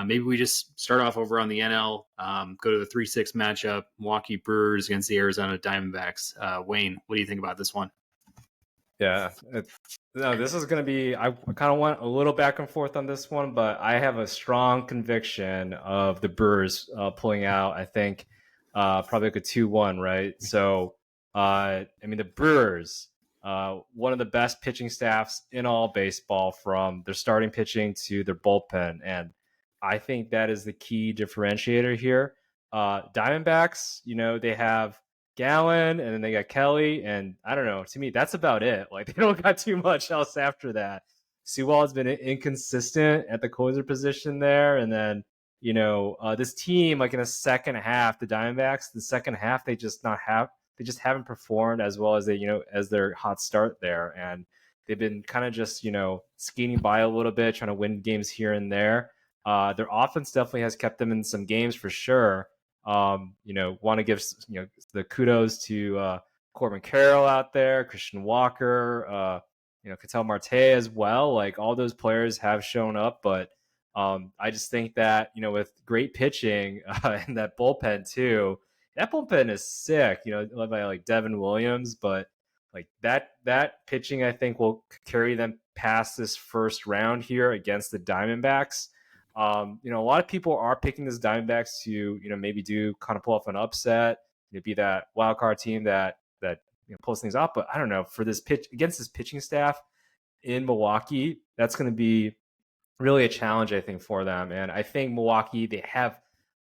maybe we just start off over on the NL, go to the 3-6 matchup, Milwaukee Brewers against the Arizona Diamondbacks. Wayne, what do you think about this one? Yeah, no, this is going to be, I kind of went a little back and forth on this one, but I have a strong conviction of the Brewers pulling out, I think, probably like a 2-1, right? So, I mean, the Brewers, one of the best pitching staffs in all baseball, from their starting pitching to their bullpen. And I think that is the key differentiator here. Diamondbacks, they have Gallen, and then they got Kelly, and I don't know. To me, that's about it. Like, they don't got too much else after that. Sewell has been inconsistent at the closer position there, and then this team, like in the second half, the Diamondbacks, the second half they just haven't performed as well as as their hot start there, and they've been kind of just skating by a little bit, trying to win games here and there. Their offense definitely has kept them in some games for sure. Want to give the kudos to Corbin Carroll out there, Christian Walker, Ketel Marte as well. Like, all those players have shown up, but I just think that with great pitching and that bullpen too, that bullpen is sick. Led by like Devin Williams, but like that pitching, I think, will carry them past this first round here against the Diamondbacks. A lot of people are picking this Diamondbacks to, maybe do kind of pull off an upset, be that wild card team that pulls things off. But I don't know, for this pitch against this pitching staff in Milwaukee, that's going to be really a challenge, I think, for them. And I think Milwaukee, they have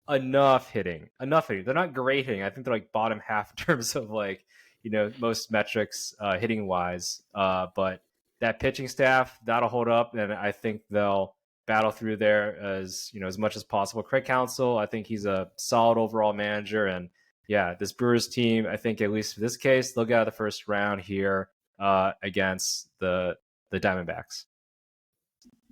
enough hitting. They're not great hitting. I think they're like bottom half in terms of like, most metrics hitting wise. But that pitching staff, that'll hold up, and I think they'll battle through there as much as possible. Craig Counsell, I think he's a solid overall manager, and yeah, this Brewers team, I think, at least for this case, they'll get out of the first round here against the Diamondbacks.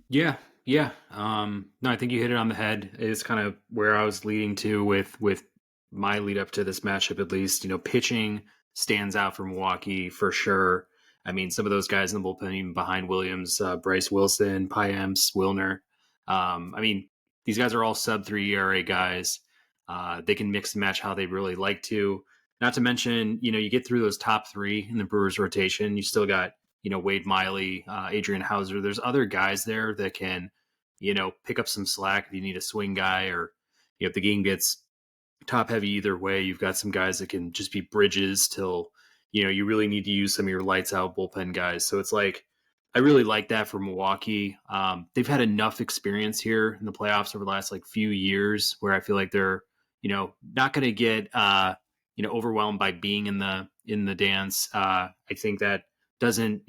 Yeah. No, I think you hit it on the head. It's kind of where I was leading to with my lead up to this matchup, at least. Pitching stands out for Milwaukee for sure. I mean, some of those guys in the bullpen, even behind Williams, Bryce Wilson, Payamps, Wilner. I mean, these guys are all sub-3 ERA guys. They can mix and match how they really like to. Not to mention, you get through those top three in the Brewers rotation. You still got, Wade Miley, Adrian Hauser. There's other guys there that can, pick up some slack if you need a swing guy, or if the game gets top heavy either way, you've got some guys that can just be bridges till you really need to use some of your lights out bullpen guys. So it's like, I really like that for Milwaukee. They've had enough experience here in the playoffs over the last few years where I feel like they're, not going to get, overwhelmed by being in the dance. I think that doesn't,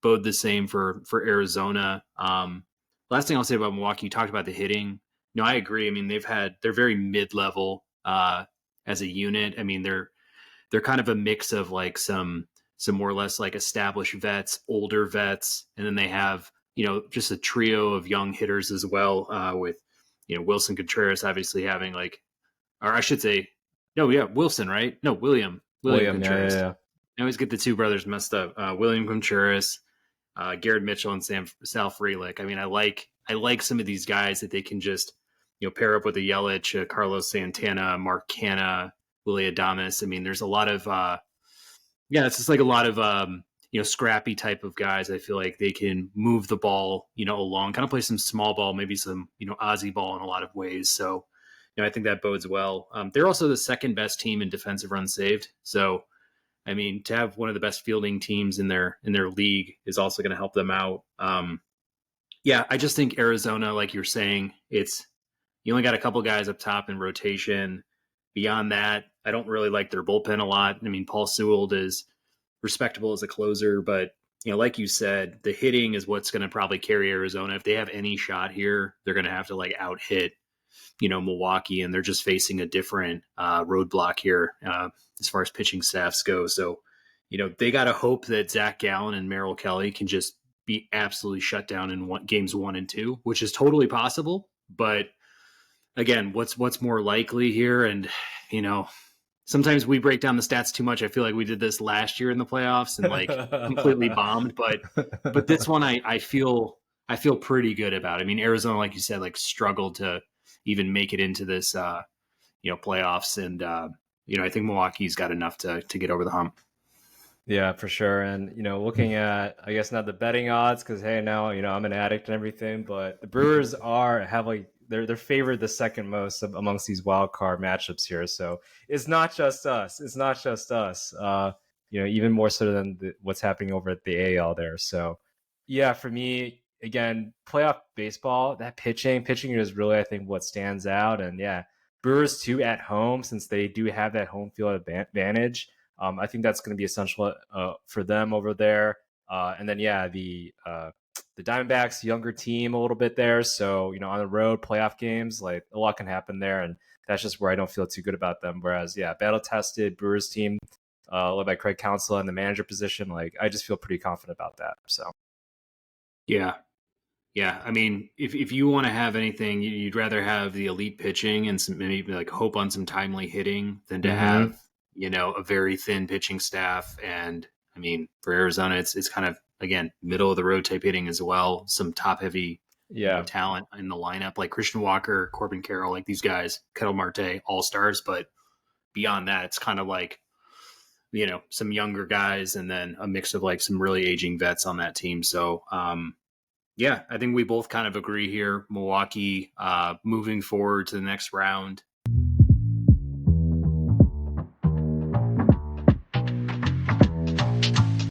bode the same for Arizona. Last thing I'll say about Milwaukee, you talked about the hitting. No, I agree. I mean, they're very mid-level as a unit. I mean, they're kind of a mix of like some more or less like established vets, older vets, and then they have just a trio of young hitters as well. With Wilson, Contreras obviously having or I should say, no, yeah, Wilson, right? No, William Contreras. Yeah. I always get the two brothers messed up. William Contreras, Garrett Mitchell, and Sal Frelick. I mean, I like some of these guys that they can just pair up with a Yelich, Carlos Santana, Mark Canha, Willy Adames. I mean, there's a lot of it's just like a lot of scrappy type of guys. I feel like they can move the ball along, kind of play some small ball, maybe some Ozzy ball in a lot of ways. So I think that bodes well. They're also the second best team in defensive runs saved. So I mean, to have one of the best fielding teams in their league is also going to help them out. I just think Arizona, like you're saying, you only got a couple guys up top in rotation. Beyond that, I don't really like their bullpen a lot. I mean, Paul Sewell is respectable as a closer, but like you said, the hitting is what's going to probably carry Arizona. If they have any shot here, they're going to have to out hit Milwaukee, and they're just facing a different roadblock here as far as pitching staffs go. So they got to hope that Zach Gallen and Merrill Kelly can just be absolutely shut down in games 1 and 2, which is totally possible. But again, what's more likely here? And sometimes we break down the stats too much. I feel like we did this last year in the playoffs and completely bombed. But this one I feel pretty good about. I mean, Arizona, like you said, struggled to even make it into this, playoffs. And, I think Milwaukee's got enough to get over the hump. Yeah, for sure. And, looking at, I guess, not the betting odds, because, hey, now, I'm an addict and everything, but the Brewers have like, they're favored the second most amongst these wild card matchups here. So it's not just us. It's not just us. Even more so than what's happening over at the AL there. So, yeah, for me, again, playoff baseball, that pitching is really, I think, what stands out. And yeah, Brewers too at home, since they do have that home field advantage. I think that's going to be essential for them over there. And then, yeah, the Diamondbacks, younger team a little bit there. So, on the road, playoff games, like a lot can happen there. And that's just where I don't feel too good about them. Whereas, yeah, battle-tested Brewers team led by Craig Counsell in the manager position, like I just feel pretty confident about that. So, yeah. Yeah, I mean, if you want to have anything, you'd rather have the elite pitching and maybe like hope on some timely hitting than to have, a very thin pitching staff. And I mean, for Arizona, it's kind of, again, middle of the road type hitting as well. Some top heavy talent in the lineup, like Christian Walker, Corbin Carroll, like these guys, Ketel Marte, all stars. But beyond that, it's kind of like, some younger guys and then a mix of like some really aging vets on that team. So, yeah, I think we both kind of agree here. Milwaukee moving forward to the next round.